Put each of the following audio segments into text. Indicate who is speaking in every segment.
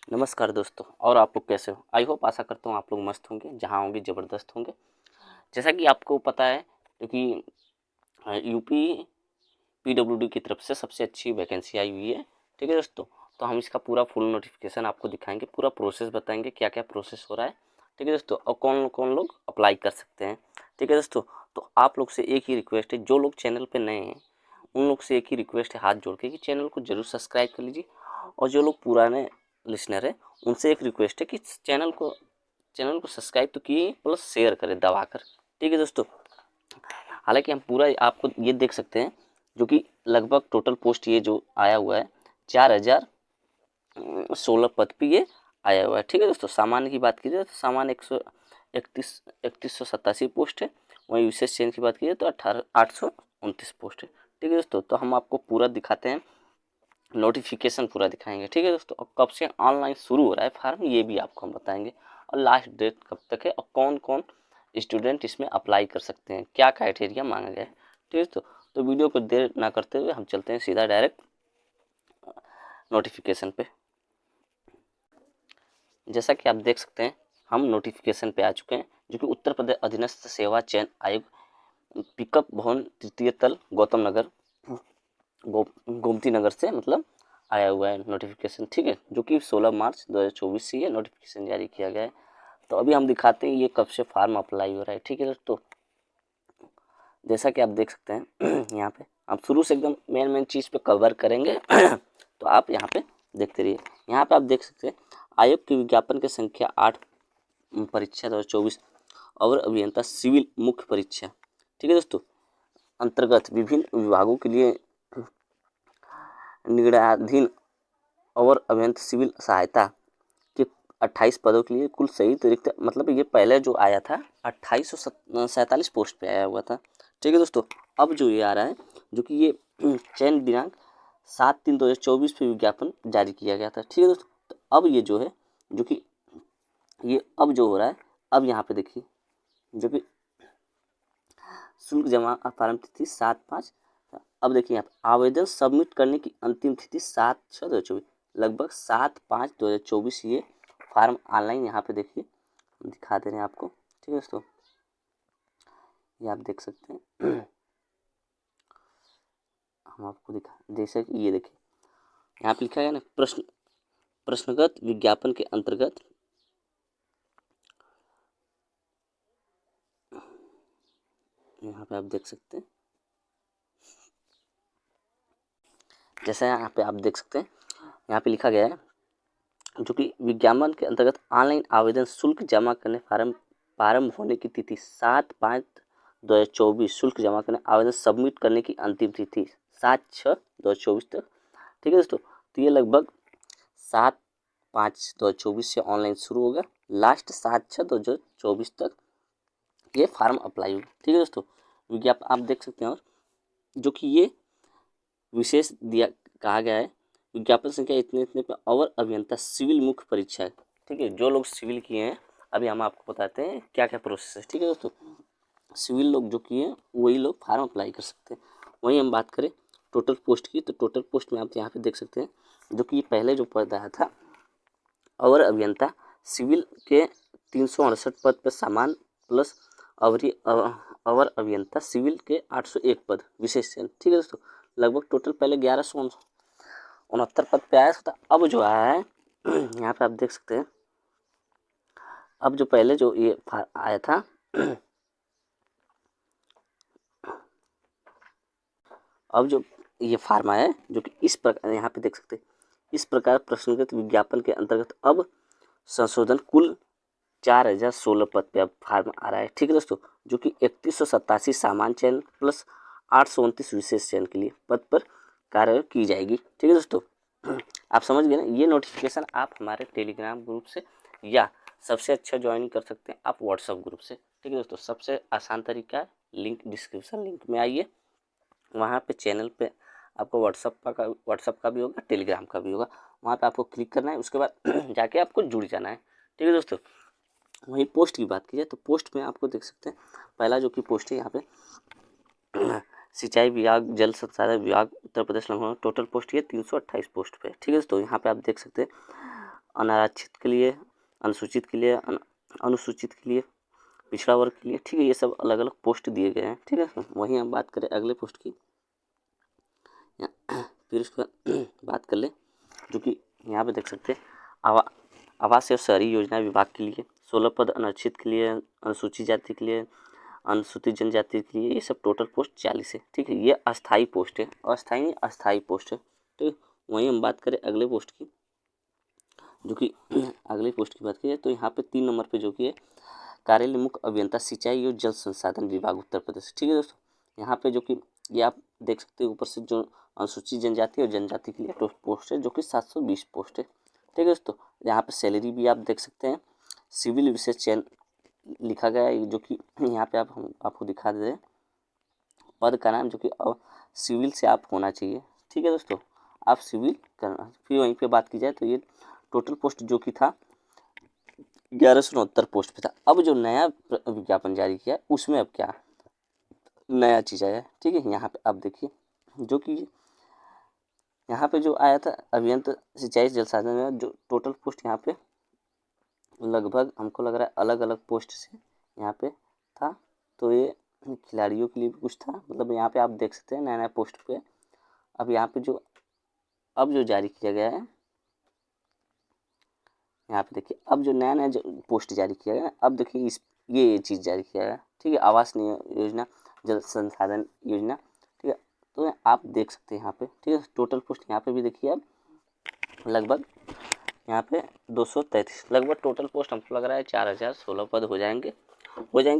Speaker 1: नमस्कार दोस्तों। और आप लोग कैसे हो? आई होप आशा करता हूँ आप लोग मस्त होंगे, जहाँ होंगे ज़बरदस्त होंगे। जैसा कि आपको पता है, क्योंकि यूपी पीडब्ल्यूडी की तरफ से सबसे अच्छी वैकेंसी आई हुई है। ठीक है दोस्तों, तो हम इसका पूरा फुल नोटिफिकेशन आपको दिखाएंगे, पूरा प्रोसेस बताएंगे क्या क्या प्रोसेस हो रहा है। ठीक है दोस्तों, और कौन कौन लोग अप्लाई कर सकते हैं। ठीक है दोस्तों, तो आप लोग से एक ही रिक्वेस्ट है, जो लोग चैनल पर नए हैं उन लोग से एक ही रिक्वेस्ट है हाथ जोड़ के कि चैनल को जरूर सब्सक्राइब कर लीजिए। और जो लोग पुराने लिसनर है उनसे एक रिक्वेस्ट है कि चैनल को सब्सक्राइब तो किए प्लस शेयर करें दबाकर। ठीक है दोस्तों, हालांकि हम पूरा आपको ये देख सकते हैं, जो कि लगभग टोटल पोस्ट ये जो आया हुआ है 4016 पद पे ये आया हुआ है। ठीक है दोस्तों, सामान्य की बात कीजिए तो सामान्य 3187 पोस्ट है। वहीं विशेष चयन की बात कीजिए तो 829 पोस्ट है। ठीक है दोस्तों, तो हम आपको पूरा दिखाते हैं, नोटिफिकेशन पूरा दिखाएंगे। ठीक है दोस्तों, और कब से ऑनलाइन शुरू हो रहा है फार्म ये भी आपको हम बताएंगे, और लास्ट डेट कब तक है, और कौन कौन स्टूडेंट इसमें अप्लाई कर सकते हैं, क्या क्राइटेरिया मांगा गया है। ठीक है तो वीडियो को देर ना करते हुए हम चलते हैं सीधा डायरेक्ट नोटिफिकेशन पे। जैसा कि आप देख सकते हैं, हम नोटिफिकेशन पे आ चुके हैं, जो कि उत्तर प्रदेश अधीनस्थ सेवा चयन आयोग पिकअप भवन तृतीय तल गौतम नगर गोमती नगर से मतलब आया हुआ है नोटिफिकेशन। ठीक है, जो कि 16 मार्च 2024 से ये नोटिफिकेशन जारी किया गया है। तो अभी हम दिखाते हैं ये कब से फार्म अप्लाई हो रहा है। ठीक है दोस्तों, जैसा कि आप देख सकते हैं यहाँ पे हम शुरू से एकदम मेन चीज़ पे कवर करेंगे तो आप यहाँ पे देखते रहिए। यहाँ पे आप देख सकते हैं आयोग के विज्ञापन की संख्या 8 परीक्षा 2024 और अभियंता सिविल मुख्य परीक्षा। ठीक है दोस्तों, अंतर्गत विभिन्न विभागों के लिए निर्णयाधीन और अभियंता सिविल सहायता के 28 पदों के लिए कुल सहित रिक्त, मतलब ये पहले जो आया था 2847 पोस्ट पे आया हुआ था। ठीक है दोस्तों, अब जो ये आ रहा है, जो कि ये चयन दिनांक 7/3/2024 पे विज्ञापन जारी किया गया था। ठीक है दोस्तों, तो अब ये जो है, जो कि ये अब जो हो रहा है, अब यहाँ पे देखिए, जो कि शुल्क जमा प्रारंभ तिथि 7/5। अब देखिए यहाँ आवेदन सबमिट करने की अंतिम तिथि 7/6/2024, लगभग 7/5/2024 ये फार्म ऑनलाइन यहाँ पे देखिए दिखा दे रहे हैं आपको। ठीक है दोस्तों, ये आप देख सकते हैं हम आपको दिखा, जैसे कि ये देखिए यहाँ पे लिखा है ना, प्रश्नगत विज्ञापन के अंतर्गत यहाँ पे आप देख सकते हैं, जैसा यहाँ पे आप देख सकते हैं यहाँ पे लिखा गया है, जो कि विज्ञापन के अंतर्गत ऑनलाइन आवेदन शुल्क जमा करने प्रारंभ होने की तिथि 7/5/2024, शुल्क जमा करने आवेदन सबमिट करने की अंतिम तिथि 7/6/2024 तक। ठीक है दोस्तों, तो ये लगभग 7/5/2024 से ऑनलाइन शुरू होगा, लास्ट 7/6/2024 तक ये फार्म अप्लाई होगा। ठीक है दोस्तों, विज्ञापन आप देख सकते हैं, और जो कि ये विशेष दिया कहा गया है, विज्ञापन संख्या इतने इतने पे और अभियंता सिविल मुख्य परीक्षा है। ठीक है, जो लोग सिविल किए हैं अभी हम आपको बताते हैं क्या क्या प्रोसेस है। ठीक है दोस्तों, सिविल लोग जो किए हैं वही लोग फार्म अप्लाई कर सकते हैं। वहीं हम बात करें टोटल पोस्ट की, तो टोटल पोस्ट में आप यहाँ पे देख सकते हैं, जो कि पहले जो पद आया था अवर अभियंता सिविल के 368 पद पर समान प्लस अवर अभियंता सिविल के 801 पद विशेष चयन। ठीक है दोस्तों, लगभग टोटल पहले 1169 पद पे आया था। अब जो आया है यहाँ पे आप देख सकते हैं, अब जो पहले जो ये आया था अब जो ये फार्म आया है, जो कि इस प्रकार यहाँ पे देख सकते हैं, इस प्रकार प्रश्नगत विज्ञापन के अंतर्गत अब संशोधन कुल 4016 पद पे अब फार्म आ रहा है। ठीक है दोस्तों, जो कि 3187 सामान्य चयन प्लस 829 विशेष चयन के लिए पद पर कार्य की जाएगी। ठीक है दोस्तों, आप समझ गए ना। ये नोटिफिकेशन आप हमारे टेलीग्राम ग्रुप से, या सबसे अच्छा ज्वाइन कर सकते हैं आप व्हाट्सअप ग्रुप से। ठीक है दोस्तों, सबसे आसान तरीका है, लिंक डिस्क्रिप्शन लिंक में आइए, वहाँ पे चैनल पे आपको व्हाट्सअप का भी होगा, टेलीग्राम का भी होगा, वहाँ पे आपको क्लिक करना है, उसके बाद जाके आपको जुड़ जाना है। ठीक है दोस्तों, वहीं पोस्ट की बात की जाए तो पोस्ट में आपको देख सकते हैं, पहला जो कि पोस्ट है यहाँ पे सिंचाई विभाग जल संसाधन विभाग उत्तर प्रदेश लखनऊ, टोटल पोस्ट ये 328 पोस्ट पे। ठीक है दोस्तों, यहाँ पे आप देख सकते हैं अनारक्षित के लिए, अनुसूचित के लिए, अनुसूचित के लिए, पिछड़ा वर्ग के लिए, ठीक है। ये सब अलग अलग पोस्ट दिए गए हैं, ठीक है। वहीं हम बात करें अगले पोस्ट की, फिर उसके बाद बात कर ले जो कि यहाँ पे देख सकते हैं आवास एवं शहरी योजना विभाग के लिए 16 पद, अनारक्षित के लिए, अनुसूचित जाति के लिए, अनुसूचित जनजाति के लिए, ये सब टोटल पोस्ट 40 है, ठीक है। ये अस्थाई पोस्ट है, अस्थाई नहीं अस्थाई पोस्ट है, ठीक। वहीं हम बात करें अगले पोस्ट की, जो कि अगले पोस्ट की बात करें तो यहाँ पे 3 नंबर पे जो कि है कार्यालय मुख्य अभियंता सिंचाई एवं जल संसाधन विभाग उत्तर प्रदेश, ठीक है दोस्तों। यहाँ पे जो कि ये आप देख सकते हैं ऊपर से जो अनुसूचित जनजाति और जनजाति के लिए पोस्ट है जो कि 720 पोस्ट है, ठीक है दोस्तों। यहाँ पे सैलरी भी आप देख सकते हैं, सिविल विशेष चयन लिखा गया है जो कि यहाँ पे हम आपको दिखा दे रहे हैं। पद का नाम जो कि सिविल से आप होना चाहिए, ठीक है दोस्तों, आप सिविल करना। फिर वहीं पे बात की जाए तो ये टोटल पोस्ट जो कि था 1169 पोस्ट पे था। अब जो नया विज्ञापन जारी किया उसमें अब क्या नया चीज़ आया, ठीक है। यहाँ पे आप देखिए जो कि यहाँ पे जो आया था अभियंता सिंचाई जल संसाधन में जो टोटल पोस्ट यहाँ पे लगभग हमको लग रहा है अलग अलग पोस्ट से यहाँ पे था। तो ये खिलाड़ियों के लिए भी कुछ था, मतलब यहाँ पे आप देख सकते हैं नया नया पोस्ट पे। अब यहाँ पे जो अब जो जारी किया गया है, यहाँ पे देखिए अब जो नया नया जो पोस्ट जारी किया गया है, अब देखिए इस ये चीज़ जारी किया गया है, ठीक है। आवास योजना, जल संसाधन योजना, ठीक है। तो आप देख सकते हैं यहाँ पे, ठीक है। टोटल पोस्ट यहाँ पे भी देखिए अब लगभग यहाँ पे 233 लगभग टोटल पोस्ट हमको लग रहा है 4016 पद हो जाएंगे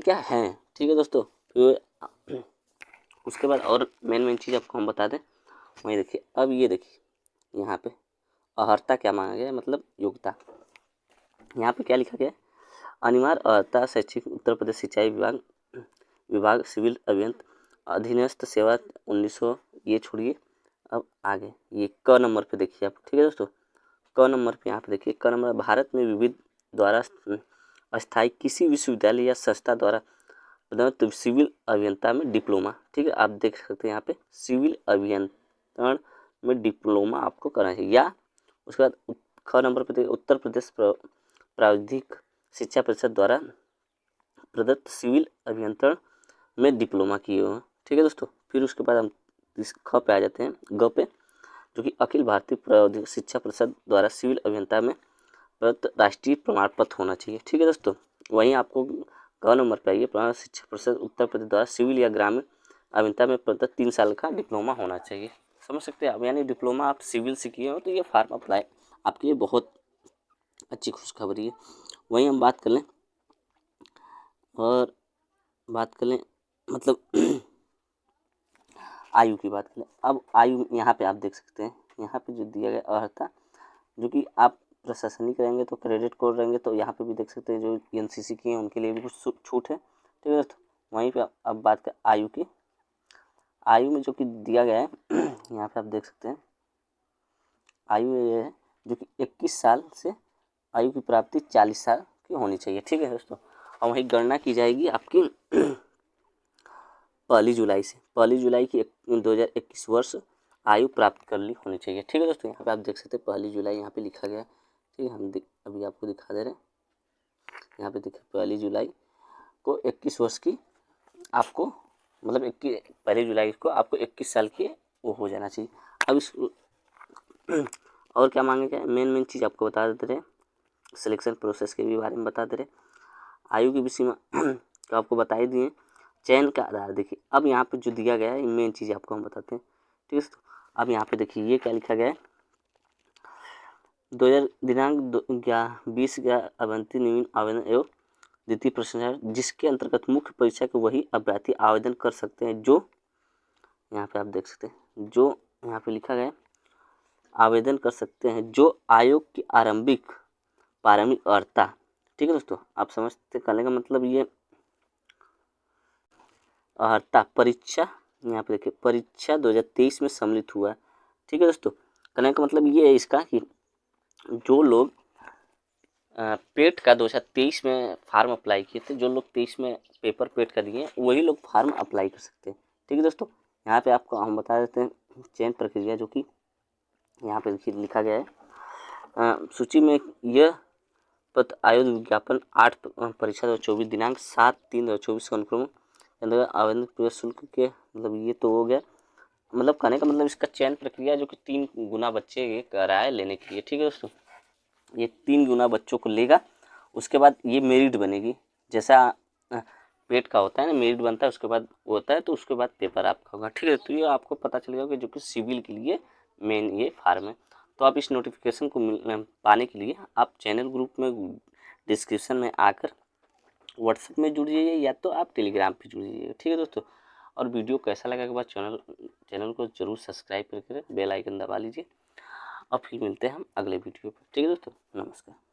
Speaker 1: क्या हैं, ठीक है दोस्तों। फिर उसके बाद और मेन चीज़ आपको हम बता दें, वहीं देखिए अब ये देखिए यहाँ पे अर्हता क्या मांगा गया है, मतलब योग्यता। यहाँ पे क्या लिखा गया है, अनिवार्य अर्हता शैक्षिक उत्तर प्रदेश सिंचाई विभाग सिविल अभियंता अधीनस्थ सेवा 1900, ये छोड़िए। अब आगे ये क नंबर पे देखिए आप, ठीक है दोस्तों। क नंबर पे यहाँ पे देखिए क नंबर, भारत में विविध द्वारा अस्थायी किसी विश्वविद्यालय या संस्था द्वारा प्रदत्त सिविल अभियंता में डिप्लोमा, ठीक है। आप देख सकते हैं यहाँ पे सिविल अभियंत्रण में डिप्लोमा आपको करना चाहिए। या उसके बाद ख नंबर पे देखिए उत्तर प्रदेश प्राविधिक शिक्षा परिषद द्वारा प्रदत्त सिविल अभियंत्रण में डिप्लोमा किए हुए हैं, ठीक है दोस्तों। फिर उसके बाद हम इस ख पे आ जाते हैं, ग पे, जो कि अखिल भारतीय प्राविधिक शिक्षा परिषद द्वारा सिविल अभियंता में प्रदत्त राष्ट्रीय प्रमाण पत्र होना चाहिए, ठीक है दोस्तों। वहीं आपको ग नंबर पे आइए, प्रमाण शिक्षा परिषद उत्तर प्रदेश द्वारा सिविल या ग्रामीण अभियंता में प्रदत्त 3 साल का डिप्लोमा होना चाहिए। समझ सकते हैं आप, यानी डिप्लोमा आप सिविल से किए हो तो ये फॉर्म अप्लाई आपके लिए बहुत अच्छी खुशखबरी है। वहीं हम बात कर लें मतलब आयु की बात करें। अब आयु यहाँ पे आप देख सकते हैं, यहाँ पे जो दिया गया अर्हता, जो कि आप प्रशासनिक रहेंगे तो क्रेडिट कोड रहेंगे तो यहाँ पे भी देख सकते हैं जो एनसीसी की हैं उनके लिए भी कुछ छूट है, ठीक है। तो वहीं पे अब बात करें आयु की, आयु में जो कि दिया गया है यहाँ पे आप देख सकते हैं आयु ये है जो कि 21 साल से आयु की प्राप्ति 40 साल की होनी चाहिए, ठीक है दोस्तों। और वहीं गणना की जाएगी आपकी 1 जुलाई से, 1 जुलाई की 2021 वर्ष आयु प्राप्त कर ली होनी चाहिए, ठीक है दोस्तों। यहाँ पे आप देख सकते हैं 1 जुलाई यहाँ पे लिखा गया है, ठीक है। हम अभी आपको दिखा दे रहे हैं, यहाँ पे देखिए 1 जुलाई को 21 वर्ष की आपको मतलब 1 जुलाई को आपको 21 साल की वो हो जाना चाहिए। अब इस और क्या मांगेगा, मेन चीज़ आपको बता देते रहे, सिलेक्शन प्रोसेस के भी बारे में बता दे रहे, आयु की भी सीमा तो आपको बता ही दिए। चयन का आधार देखिए, अब यहाँ पे जो दिया गया है मेन चीज़ आपको हम बताते हैं, ठीक है। अब यहाँ पे देखिए ये क्या लिखा गया है, 2000 दिनांक 20 आवंटित नवीन आवेदन एवं द्वितीय प्रश्न जिसके अंतर्गत मुख्य परीक्षा के वही अभ्यर्थी आवेदन कर सकते हैं जो यहाँ पे आप देख सकते हैं जो यहाँ पे लिखा गया आवेदन कर सकते हैं जो आयोग की प्रारंभिक अर्हता, ठीक है दोस्तों। आप समझते करने का मतलब ये अर्हता परीक्षा, यहाँ पे देखिए परीक्षा 2023 में सम्मिलित हुआ है, ठीक है दोस्तों। करने का मतलब ये है इसका कि जो लोग पेट का 2023 में फार्म अप्लाई किए थे, जो लोग 23 में पेपर पेट कर दिए वही लोग फार्म अप्लाई कर सकते हैं, ठीक है दोस्तों। यहाँ पे आपको हम बता देते हैं चयन प्रक्रिया, जो कि यहाँ पे लिखा गया है सूची में यह पद आयोजित विज्ञापन 8 परीक्षा 2024 दिनांक 7/3/2024 को अनुक्रम के अंतर्गत आवेदन पूरे शुल्क के मतलब ये तो हो गया। मतलब कहने का मतलब इसका चयन प्रक्रिया जो कि 3 गुना बच्चे ये कर रहा है लेने के लिए। ठीक है दोस्तों, ये 3 गुना बच्चों को लेगा, उसके बाद ये मेरिट बनेगी। जैसा पेट का होता है ना, मेरिट बनता है, उसके बाद होता है, तो उसके बाद पेपर आपका होगा। ठीक है, तो ये आपको पता चलेगा कि जो कि सिविल के लिए मेन ये फार्म है। तो आप इस नोटिफिकेशन को पाने के लिए आप चैनल ग्रुप में डिस्क्रिप्शन में आकर व्हाट्सएप में जुड़ जाइए या तो आप टेलीग्राम पे जुड़ जाइए। ठीक है दोस्तों, और वीडियो कैसा लगा के बाद चैनल को जरूर सब्सक्राइब करके बेल आइकन दबा लीजिए। और फिर मिलते हैं हम अगले वीडियो पर। ठीक है दोस्तों, नमस्कार।